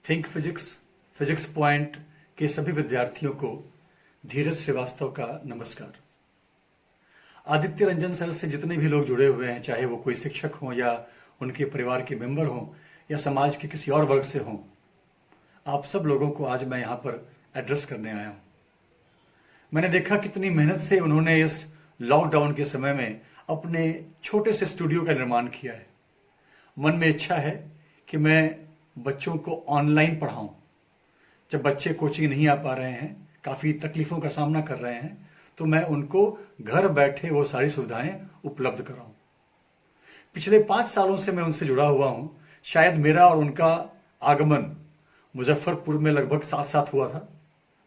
Think physics physics point के सभी विद्यार्थियों को धीरज श्रीवास्तव का नमस्कार। आदित्य रंजन सर से जितने भी लोग जुड़े हुए हैं, चाहे वो कोई शिक्षक हो या उनके परिवार के मेंबर हों या समाज के किसी और वर्ग से हों, आप सब लोगों को आज मैं यहाँ पर एड्रेस करने आया हूँ। मैंने देखा कितनी मेहनत से उन्होंने इस लॉकडाउन के समय में अपने छोटे से स्टूडियो का निर्माण किया है। मन में इच्छा है कि मैं बच्चों को ऑनलाइन पढ़ाऊं। जब बच्चे कोचिंग नहीं आ पा रहे हैं, काफ़ी तकलीफ़ों का सामना कर रहे हैं, तो मैं उनको घर बैठे वो सारी सुविधाएं उपलब्ध कराऊं। पिछले 5 सालों से मैं उनसे जुड़ा हुआ हूं। शायद मेरा और उनका आगमन मुजफ्फरपुर में लगभग साथ साथ हुआ था।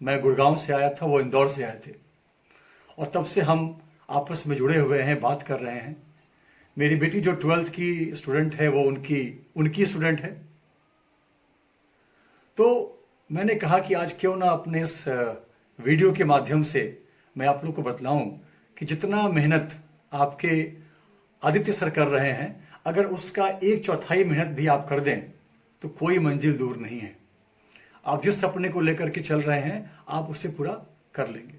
मैं गुड़गांव से आया था, वो इंदौर से आए थे, और तब से हम आपस में जुड़े हुए हैं, बात कर रहे हैं। मेरी बेटी जो 12th की स्टूडेंट है, वो उनकी स्टूडेंट है। तो मैंने कहा कि आज क्यों ना अपने इस वीडियो के माध्यम से मैं आप लोग को बतलाऊं कि जितना मेहनत आपके आदित्य सर कर रहे हैं, अगर उसका 1/4 मेहनत भी आप कर दें तो कोई मंजिल दूर नहीं है। आप जिस सपने को लेकर के चल रहे हैं, आप उसे पूरा कर लेंगे।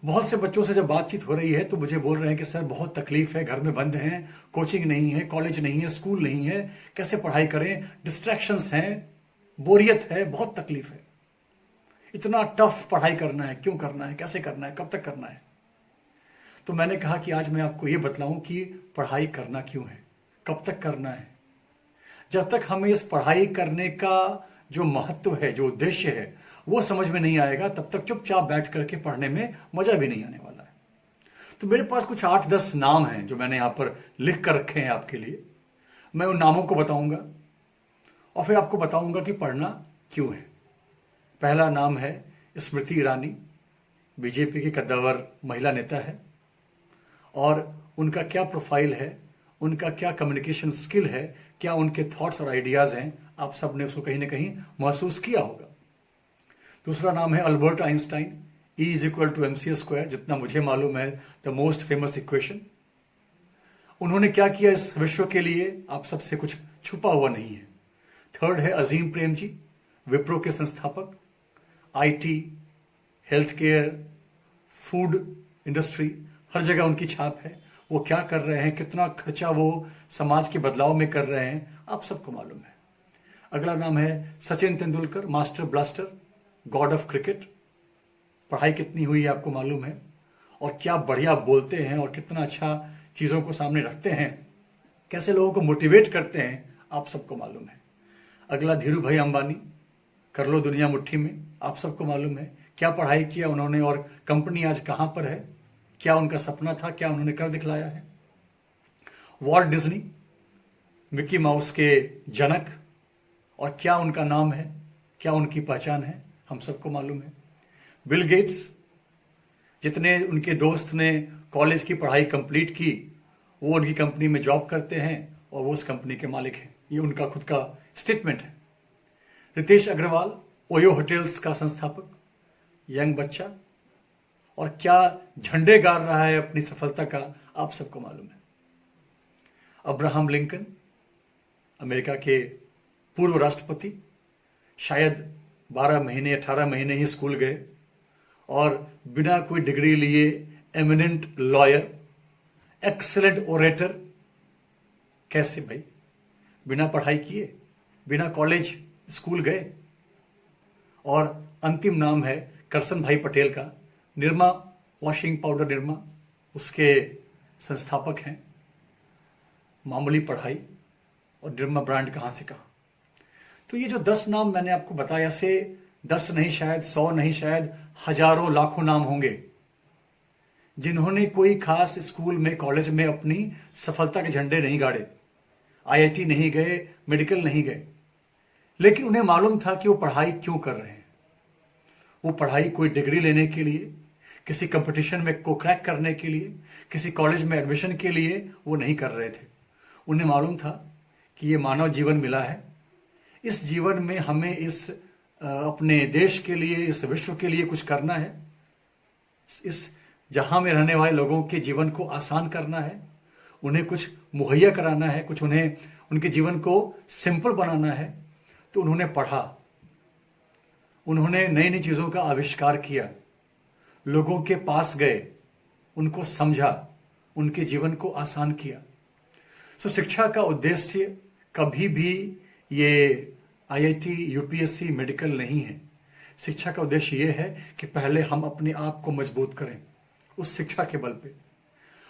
बहुत से बच्चों से जब बातचीत हो रही है तो मुझे बोल रहे हैं कि सर बहुत तकलीफ है, घर में बंद हैं, कोचिंग नहीं है, कॉलेज नहीं है, स्कूल नहीं है, कैसे पढ़ाई करें, डिस्ट्रैक्शंस हैं, बोरियत है, बहुत तकलीफ है। इतना टफ पढ़ाई करना है, क्यों करना है, कैसे करना है, कब तक करना है। तो मैंने कहा कि आज मैं आपको ये बतलाऊं कि पढ़ाई करना क्यों है, कब तक करना है। जब तक हमें इस पढ़ाई करने का जो महत्व है, जो उद्देश्य है, वो समझ में नहीं आएगा, तब तक चुपचाप बैठ करके पढ़ने में मजा भी नहीं आने वाला है। तो मेरे पास कुछ 8-10 नाम हैं जो मैंने यहां पर लिख कर रखे हैं आपके लिए। मैं उन नामों को बताऊंगा और फिर आपको बताऊंगा कि पढ़ना क्यों है। पहला नाम है स्मृति ईरानी। बीजेपी की कद्दावर महिला नेता है, और उनका क्या प्रोफाइल है, उनका क्या कम्युनिकेशन स्किल है, क्या उनके थॉट्स और आइडियाज हैं, आप सब ने उसको कहीं ना कहीं महसूस किया होगा। दूसरा नाम है अल्बर्ट आइंस्टाइन। E=mc², जितना मुझे मालूम है द मोस्ट फेमस इक्वेशन। उन्होंने क्या किया इस विश्व के लिए, आप सबसे कुछ छुपा हुआ नहीं है। थर्ड है अजीम प्रेमजी, विप्रो के संस्थापक। IT, health care, food industry, हर जगह उनकी छाप है। वो क्या कर रहे हैं, कितना खर्चा वो समाज के बदलाव में कर रहे हैं, आप सबको मालूम है। अगला नाम है Sachin Tendulkar, master blaster, God of cricket. पढ़ाई कितनी हुई है आपको मालूम है, और क्या बढ़िया बोलते हैं और कितना अच्छा चीजों को सामने रखते हैं, कैसे लोगों को मोटिवेट करते हैं, आप सबको मालूम है। अगला धीरू भाई अंबानी, कर लो दुनिया मुट्ठी में, आप सबको मालूम है क्या पढ़ाई किया उन्होंने और कंपनी आज कहां पर है, क्या उनका सपना था, क्या उन्होंने कर दिखलाया है। वॉल्ट डिज्नी, मिकी माउस के जनक, और क्या उनका नाम है, क्या उनकी पहचान है, हम सबको मालूम है। बिल गेट्स, जितने उनके दोस्त ने कॉलेज की पढ़ाई कंप्लीट की, वो उनकी कंपनी में जॉब करते हैं और वो उस कंपनी के मालिक हैं। ये उनका खुद का स्टेटमेंट है। रितेश अग्रवाल, ओयो होटल्स का संस्थापक, यंग बच्चा, और क्या झंडे गाड़ रहा है अपनी सफलता का, आप सबको मालूम है। अब्राहम लिंकन, अमेरिका के पूर्व राष्ट्रपति, शायद 12 महीने 18 महीने ही स्कूल गए और बिना कोई डिग्री लिए एमिनेंट लॉयर, एक्सीलेंट ओरेटर। कैसे भाई, बिना पढ़ाई किए, बिना कॉलेज स्कूल गए। और अंतिम नाम है करसन भाई पटेल का, निरमा वॉशिंग पाउडर निरमा, उसके संस्थापक हैं। मामूली पढ़ाई और निरमा ब्रांड कहां से कहां। तो ये जो 10 नाम मैंने आपको बताया, से 10 नहीं, शायद 100 नहीं, शायद हजारों लाखों नाम होंगे जिन्होंने कोई खास स्कूल में, कॉलेज में अपनी सफलता के झंडे नहीं गाड़े, IIT नहीं गए, मेडिकल नहीं गए, लेकिन उन्हें मालूम था कि वो पढ़ाई क्यों कर रहे हैं। वो पढ़ाई कोई डिग्री लेने के लिए, किसी कंपटीशन में को क्रैक करने के लिए, किसी कॉलेज में एडमिशन के लिए वो नहीं कर रहे थे। उन्हें मालूम था कि ये मानव जीवन मिला है, इस जीवन में हमें इस अपने देश के लिए, इस विश्व के लिए कुछ करना है। इस जहां में रहने वाले लोगों के जीवन को आसान करना है, उन्हें कुछ मुहैया कराना है, कुछ उन्हें उनके जीवन को सिंपल बनाना है। तो उन्होंने पढ़ा, उन्होंने नई नई चीज़ों का आविष्कार किया, लोगों के पास गए, उनको समझा, उनके जीवन को आसान किया। सो शिक्षा का उद्देश्य कभी भी ये आईआईटी, यूपीएससी, मेडिकल नहीं है। शिक्षा का उद्देश्य ये है कि पहले हम अपने आप को मजबूत करें उस शिक्षा के बल पे,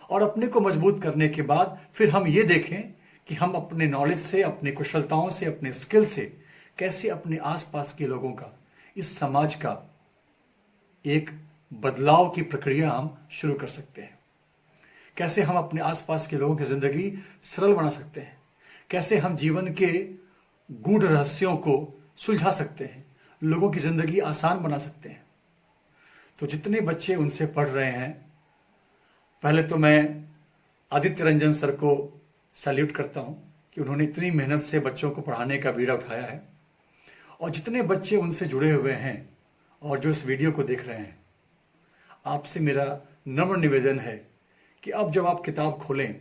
और अपने को मजबूत करने के बाद फिर हम ये देखें कि हम अपने नॉलेज से, अपनी कुशलताओं से, अपने स्किल से कैसे अपने आसपास के लोगों का, इस समाज का एक बदलाव की प्रक्रिया हम शुरू कर सकते हैं। कैसे हम अपने आसपास के लोगों की जिंदगी सरल बना सकते हैं, कैसे हम जीवन के गूढ़ रहस्यों को सुलझा सकते हैं, लोगों की जिंदगी आसान बना सकते हैं। तो जितने बच्चे उनसे पढ़ रहे हैं, पहले तो मैं आदित्य रंजन सर को सैल्यूट करता हूं कि उन्होंने इतनी मेहनत से बच्चों को पढ़ाने का बीड़ा उठाया है। और जितने बच्चे उनसे जुड़े हुए हैं और जो इस वीडियो को देख रहे हैं, आपसे मेरा नम्र निवेदन है कि अब जब आप किताब खोलें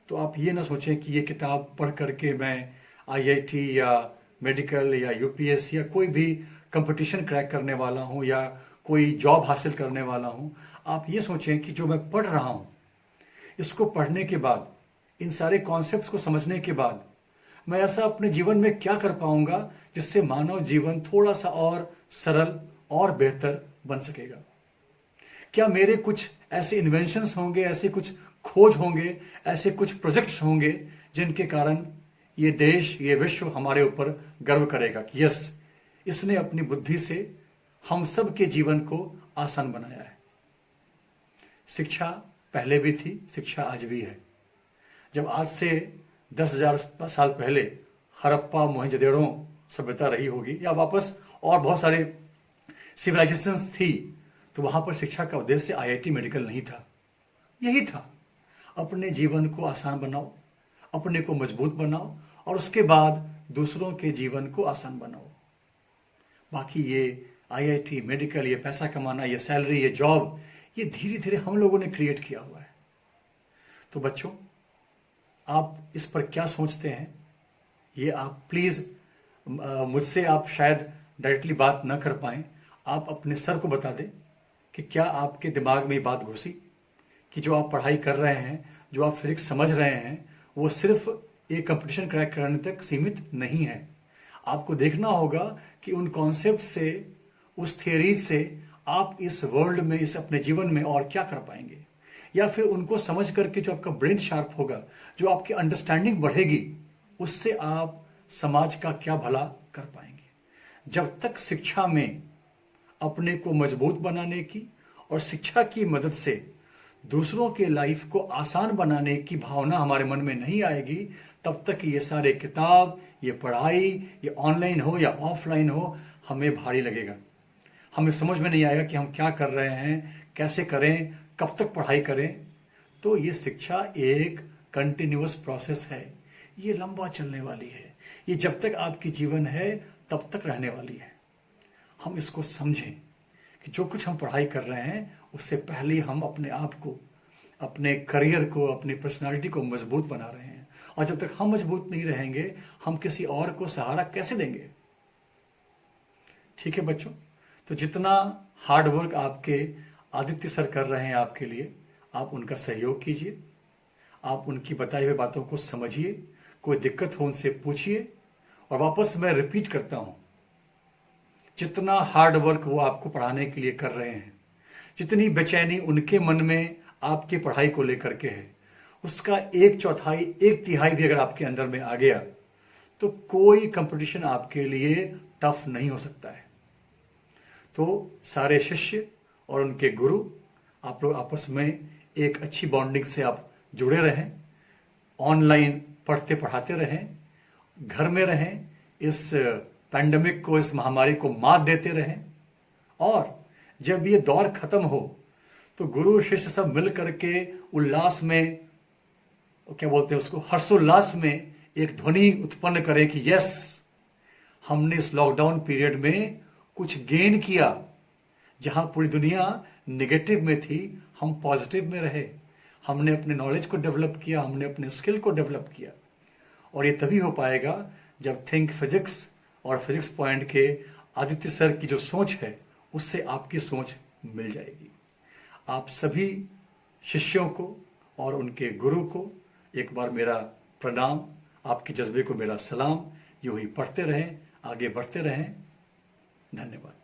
तो आप ये ना सोचें कि ये किताब पढ़ करके मैं आईआईटी या मेडिकल या यूपीएससी या कोई भी कंपटीशन क्रैक करने वाला हूँ या कोई जॉब हासिल करने वाला हूँ। आप ये सोचें कि जो मैं पढ़ रहा हूँ, इसको पढ़ने के बाद, इन सारे कॉन्सेप्ट्स को समझने के बाद मैं ऐसा अपने जीवन में क्या कर पाऊंगा जिससे मानव जीवन थोड़ा सा और सरल और बेहतर बन सकेगा। क्या मेरे कुछ ऐसे इन्वेंशंस होंगे, ऐसे कुछ खोज होंगे, ऐसे कुछ प्रोजेक्ट्स होंगे जिनके कारण ये देश, ये विश्व हमारे ऊपर गर्व करेगा कि यस, इसने अपनी बुद्धि से हम सब के जीवन को आसान बनाया है। शिक्षा पहले भी थी, शिक्षा आज भी है। जब आज से 10,000 साल पहले हड़प्पा, मोहनजोदड़ो सभ्यता रही होगी या वापस और बहुत सारे सिविलाइजेशंस थी, तो वहां पर शिक्षा का उद्देश्य आईआईटी, मेडिकल नहीं था। यही था, अपने जीवन को आसान बनाओ, अपने को मजबूत बनाओ और उसके बाद दूसरों के जीवन को आसान बनाओ। बाकी ये आईआईटी, मेडिकल, ये पैसा कमाना, ये सैलरी, ये जॉब, ये धीरे धीरे हम लोगों ने क्रिएट किया हुआ है। तो बच्चों, आप इस पर क्या सोचते हैं, ये आप प्लीज मुझसे आप शायद डायरेक्टली बात ना कर पाएं, आप अपने सर को बता दें कि क्या आपके दिमाग में ये बात घुसी कि जो आप पढ़ाई कर रहे हैं, जो आप फिजिक्स समझ रहे हैं, वो सिर्फ एक कंपटीशन क्रैक करने तक सीमित नहीं है। आपको देखना होगा कि उन कॉन्सेप्ट से, उस थियरीज से आप इस वर्ल्ड में, इस अपने जीवन में और क्या कर पाएंगे, या फिर उनको समझ करके जो आपका ब्रेन शार्प होगा, जो आपकी अंडरस्टैंडिंग बढ़ेगी, उससे आप समाज का क्या भला कर पाएंगे। जब तक शिक्षा में अपने को मजबूत बनाने की और शिक्षा की मदद से दूसरों के लाइफ को आसान बनाने की भावना हमारे मन में नहीं आएगी, तब तक ये सारे किताब, ये पढ़ाई, ये ऑनलाइन हो या ऑफलाइन हो, हमें भारी लगेगा। हमें समझ में नहीं आएगा कि हम क्या कर रहे हैं, कैसे करें, कब तक पढ़ाई करें। तो ये शिक्षा एक कंटिन्यूअस प्रोसेस है, ये लंबा चलने वाली है, ये जब तक आपकी जीवन है तब तक रहने वाली है। हम इसको समझें कि जो कुछ हम पढ़ाई कर रहे हैं उससे पहले हम अपने आप को, अपने करियर को, अपनी पर्सनालिटी को मजबूत बना रहे हैं। और जब तक हम मजबूत नहीं रहेंगे, हम किसी और को सहारा कैसे देंगे। ठीक है बच्चों, तो जितना हार्ड वर्क आपके आदित्य सर कर रहे हैं आपके लिए, आप उनका सहयोग कीजिए, आप उनकी बताई हुई बातों को समझिए, कोई दिक्कत हो उनसे पूछिए। और वापस मैं रिपीट करता हूं, जितना हार्ड वर्क वो आपको पढ़ाने के लिए कर रहे हैं, जितनी बेचैनी उनके मन में आपकी पढ़ाई को लेकर के है, उसका 1/4, 1/3 भी अगर आपके अंदर में आ गया तो कोई कंपटीशन आपके लिए टफ नहीं हो सकता है। तो सारे शिष्य और उनके गुरु, आप लोग आपस में एक अच्छी बॉन्डिंग से आप जुड़े रहें, ऑनलाइन पढ़ते पढ़ाते रहें, घर में रहें, इस पैंडेमिक को, इस महामारी को मात देते रहें। और जब ये दौर खत्म हो तो गुरु शिष्य सब मिल करके उल्लास में, क्या बोलते हैं उसको, हर्षोल्लास में एक ध्वनि उत्पन्न करें कि यस, हमने इस लॉकडाउन पीरियड में कुछ गेन किया। जहां पूरी दुनिया नेगेटिव में थी, हम पॉजिटिव में रहे, हमने अपने नॉलेज को डेवलप किया, हमने अपने स्किल को डेवलप किया। और ये तभी हो पाएगा जब थिंक फिजिक्स और फिजिक्स पॉइंट के आदित्य सर की जो सोच है उससे आपकी सोच मिल जाएगी। आप सभी शिष्यों को और उनके गुरु को एक बार मेरा प्रणाम, आपके जज्बे को मेरा सलाम। यूं ही पढ़ते रहें, आगे बढ़ते रहें। धन्यवाद।